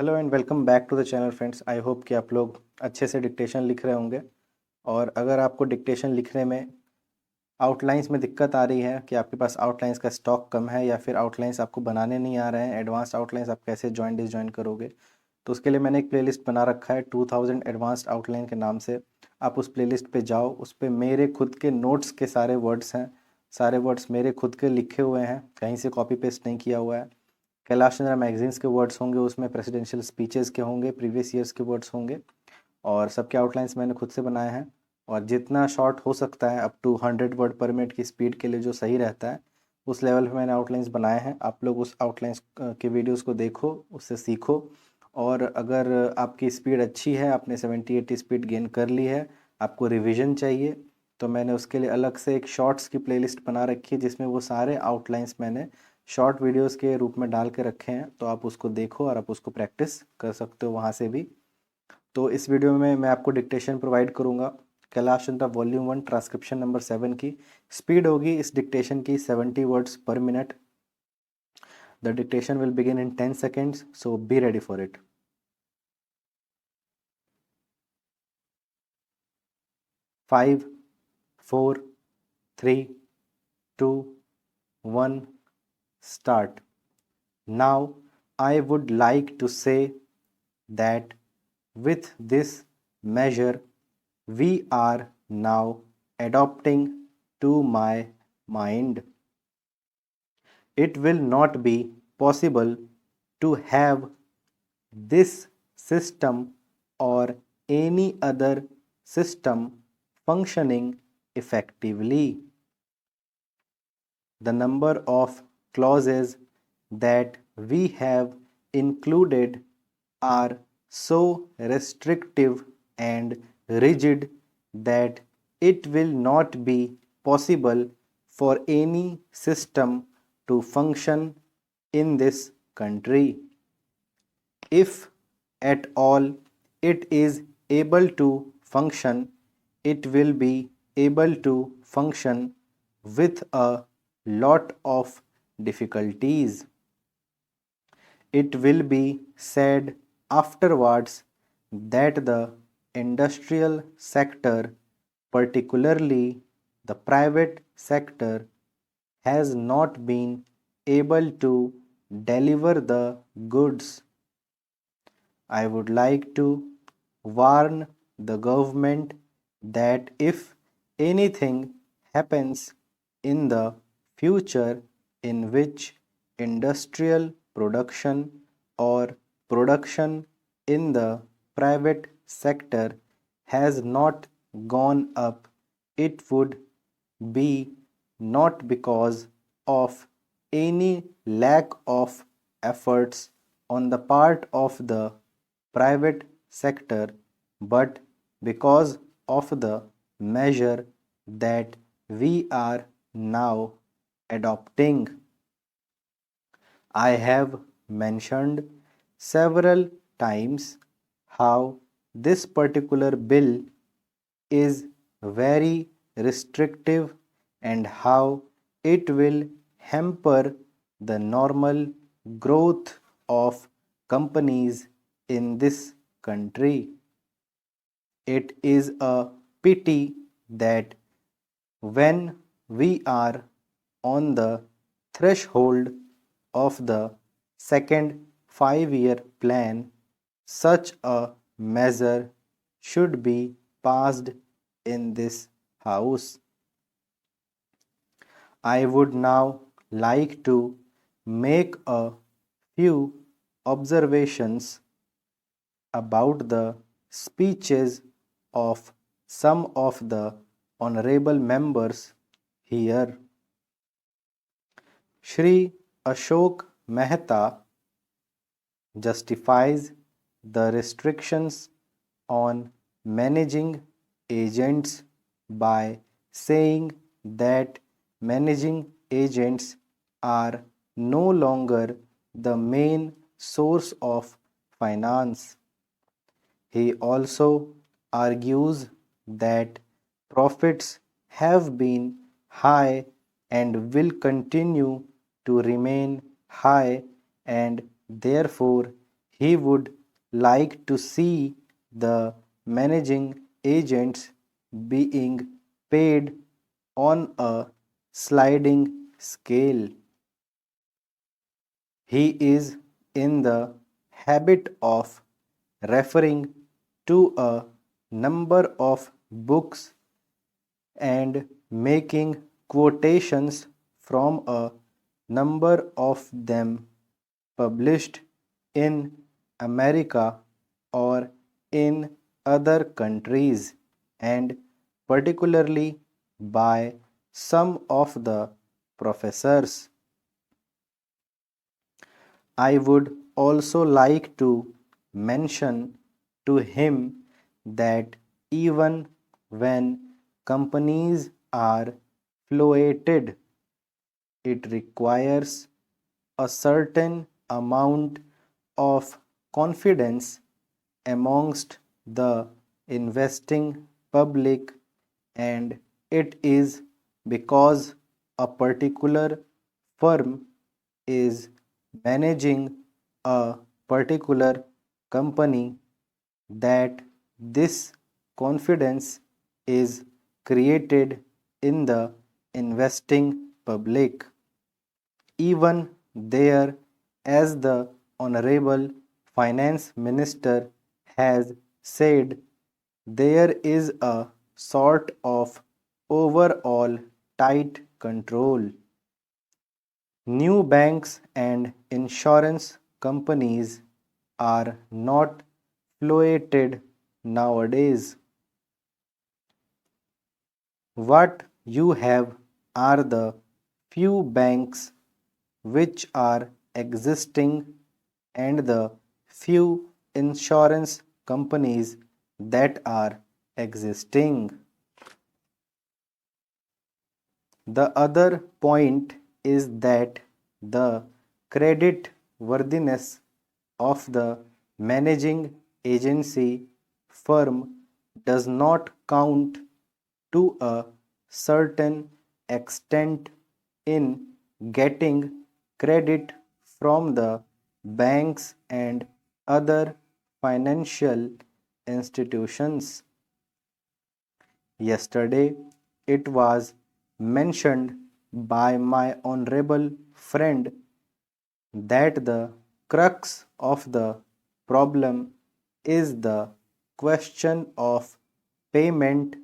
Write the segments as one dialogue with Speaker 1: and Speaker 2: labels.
Speaker 1: Hello and welcome back to the channel friends. I hope कि आप लोग अच्छे से डिक्टेशन लिख रहे होंगे। और अगर आपको डिक्टेशन लिखने में आउटलाइंस में दिक्कत आ रही है कि आपके पास आउटलाइंस का स्टॉक कम है या फिर आउटलाइंस आपको बनाने नहीं आ रहे हैं, एडवांस आउटलाइंस आप कैसे जॉइन डिसजॉइन करोगे, तो उसके लिए मैंने एक प्लेलिस्ट बना रखा है 2000 एडवांस्ड आउटलाइन के नाम से। आप उस प्लेलिस्ट पे जाओ, उस पे मेरे खुद के नोट्स के सारे वर्ड्स हैं। सारे वर्ड्स मेरे खुद के लिखे हुए हैं, कहीं से कॉपी पेस्ट नहीं किया हुआ है। कैलाश चंद्रा मैगजीन्स के वर्ड्स होंगे, उसमें प्रेसिडेंशियल स्पीचेस के होंगे, प्रीवियस ईयर्स के वर्ड्स होंगे, और सबके आउटलाइंस मैंने खुद से बनाए हैं। और जितना शॉर्ट हो सकता है अप टू 100 वर्ड पर मिनट की स्पीड के लिए जो सही रहता है, उस लेवल पे मैंने आउटलाइंस बनाए हैं। आप लोग उस आउटलाइंस के वीडियोस को देखो, उससे सीखो। और अगर आपकी स्पीड अच्छी है, आपने 70-80 स्पीड गेन कर ली है, आपको रिवीजन चाहिए, तो मैंने उसके लिए अलग से एक शॉर्ट्स की प्लेलिस्ट बना रखी है, जिसमें वो सारे आउटलाइंस मैंने शॉर्ट वीडियोस के रूप में डाल के रखे हैं। तो आप उसको देखो और आप उसको प्रैक्टिस कर सकते हो वहाँ से भी। तो इस वीडियो में मैं आपको डिक्टेशन प्रोवाइड करूँगा। Kailash Chandra volume 1 transcription number 7 की स्पीड होगी इस डिक्टेशन की 70 वर्ड्स पर minute. The dictation will begin in 10 seconds, so be ready for it. 5, 4, 3, 2, 1, start. Now I would like to say that with this measure we are now adopting to my mind. It will not be possible to have this system or any other system functioning effectively. The number of clauses that we have included are so restrictive and rigid that it will not be possible for any system to function in this country. If at all it is able to function, it will be able to function with a lot of difficulties. It will be said afterwards that the industrial sector, particularly the private sector, has not been able to deliver the goods. I would like to warn the government that if anything happens in the future in which industrial production or production in the private sector has not gone up, it would be not because of any lack of efforts on the part of the private sector, but because of the measure that we are now adopting. I have mentioned several times how this particular bill is very restrictive and how it will hamper the normal growth of companies in this country. It is a pity that when we are on the threshold of the second 5-year plan, such a measure should be passed in this house. I would now like to make a few observations about the speeches of some of the honorable members here. Shri Ashok Mehta justifies the restrictions on managing agents by saying that managing agents are no longer the main source of finance. He also argues that profits have been high and will continue to remain high, and therefore He would like to see the managing agents being paid on a sliding scale. He is in the habit of referring to a number of books and making quotations from a number of them published in America or in other countries, and particularly by some of the professors. I would also like to mention to him that even when companies are floated, it requires a certain amount of confidence amongst the investing public, and it is because a particular firm is managing a particular company that this confidence is created in the investing public. Even there, as the Honorable Finance Minister has said, there is a sort of overall tight control. New banks and insurance companies are not floated nowadays. What you have are the few banks which are existing and the few insurance companies that are existing. The other point is that the credit worthiness of the managing agency firm does not count to a certain extent in getting credit from the banks and other financial institutions. Yesterday, it was mentioned by my honorable friend that the crux of the problem is the question of payment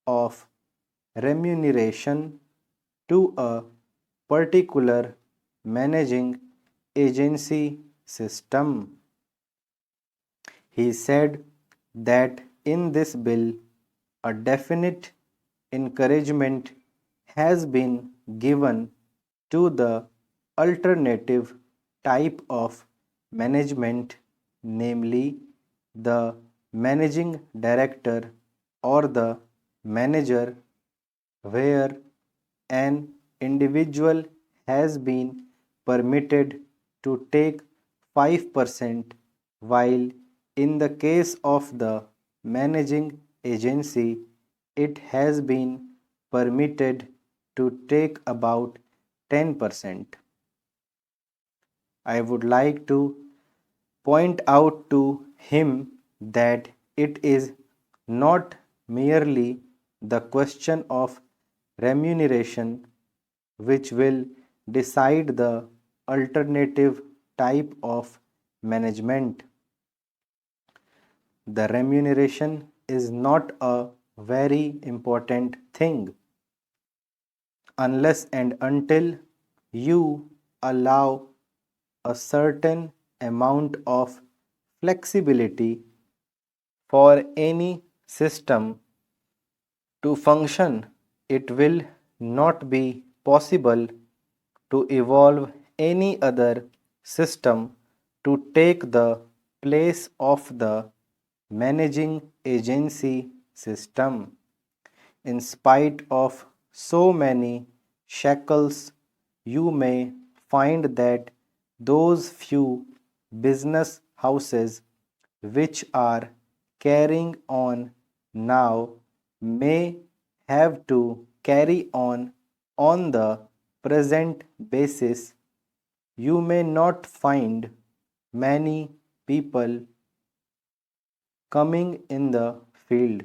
Speaker 1: of remuneration to a particular managing agency system. He said that in this bill, a definite encouragement has been given to the alternative type of management, namely the managing director or the manager, where an individual has been permitted to take 5%, while in the case of the managing agency, it has been permitted to take about 10%. I would like to point out to him that it is not merely the question of remuneration which will decide the alternative type of management. The remuneration is not a very important thing unless and until you allow a certain amount of flexibility for any system to function. It will not be possible to evolve any other system to take the place of the managing agency system. In spite of so many shackles, you may find that those few business houses which are carrying on now may have to carry on the present basis. You may not find many people coming in the field.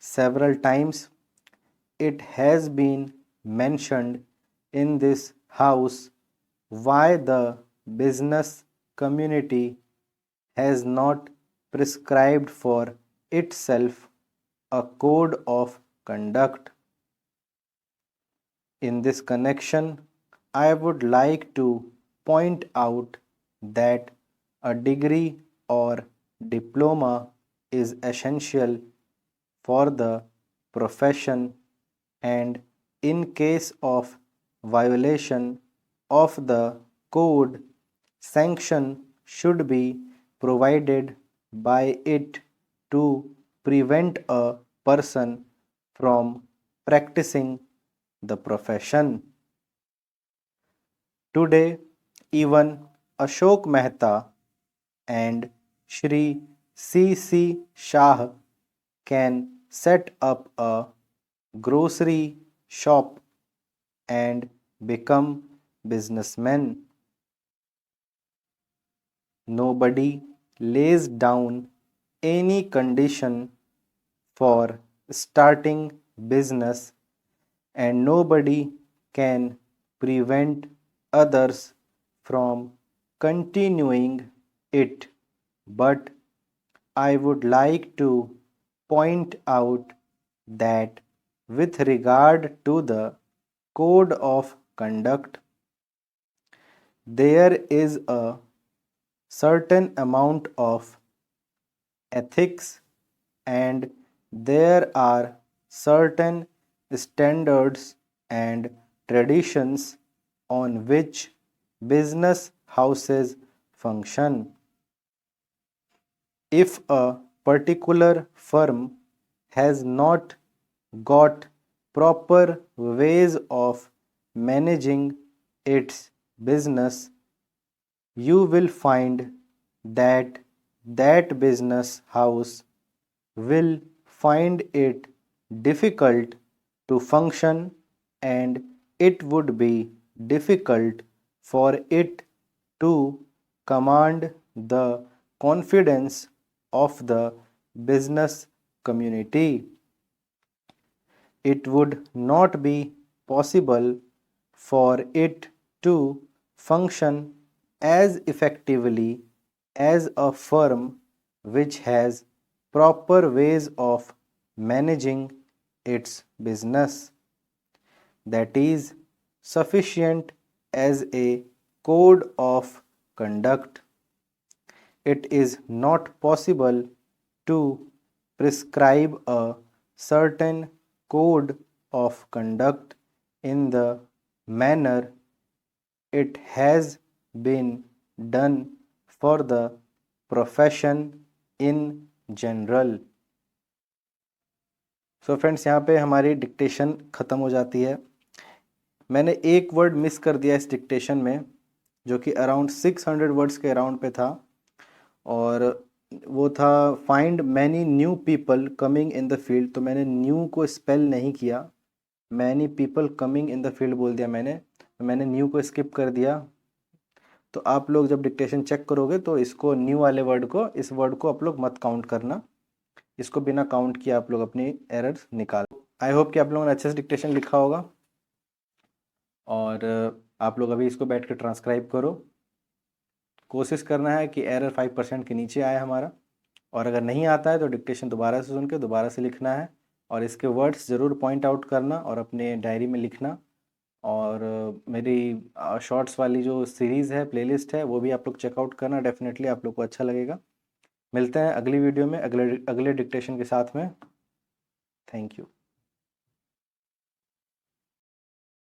Speaker 1: Several times it has been mentioned in this house why the business community has not prescribed for itself a code of conduct. In this connection, I would like to point out that a degree or diploma is essential for the profession, and in case of violation of the code, sanction should be provided by it to prevent a person from practicing the profession. Today, even Ashok Mehta and Shri C.C. Shah can set up a grocery shop and become businessmen. Nobody lays down any condition for starting business, and nobody can prevent others from continuing it. But I would like to point out that with regard to the code of conduct, there is a certain amount of ethics, and there are certain standards and traditions on which business houses function. If a particular firm has not got proper ways of managing its business, you will find that that business house will find it difficult to function, and it would be difficult for it to command the confidence of the business community. It would not be possible for it to function as effectively as a firm which has proper ways of managing its business, that is sufficient as a code of conduct. It is not possible to prescribe a certain code of conduct in the manner it has been done for the profession in general. So friends, यहाँ पे हमारी dictation ख़त्म हो जाती है। मैंने एक word miss कर दिया इस डिक्टेशन में, जो कि अराउंड 600 वर्ड्स के अराउंड पे था, और वो था find many new people coming in the field. तो मैंने न्यू को स्पेल नहीं किया, many people coming in the field बोल दिया मैंने न्यू को स्किप कर दिया। तो आप लोग जब डिक्टेशन चेक करोगे तो इसको न्यू वाले वर्ड को, इस वर्ड को आप लोग मत काउंट करना, इसको बिना काउंट किया आप लोग अपनी एरर्स निकाल। आई होप कि आप लोगों ने अच्छे से डिक्टेशन लिखा होगा, और आप लोग अभी इसको बैठ कर ट्रांसक्राइब करो। कोशिश करना है कि एरर 5% के नीचे आए हमारा, और अगर नहीं आता है तो डिक्टेशन दोबारा से सुन के दोबारा से लिखना है, और इसके वर्ड्स ज़रूर पॉइंट आउट करना और अपने डायरी में लिखना। और मेरी शॉर्ट्स वाली जो सीरीज़ है, प्लेलिस्ट है, वो भी आप लोग चेकआउट करना, डेफिनेटली आप लोग को अच्छा लगेगा। मिलते हैं अगली वीडियो में अगले डिक्टेशन के साथ में। Thank you.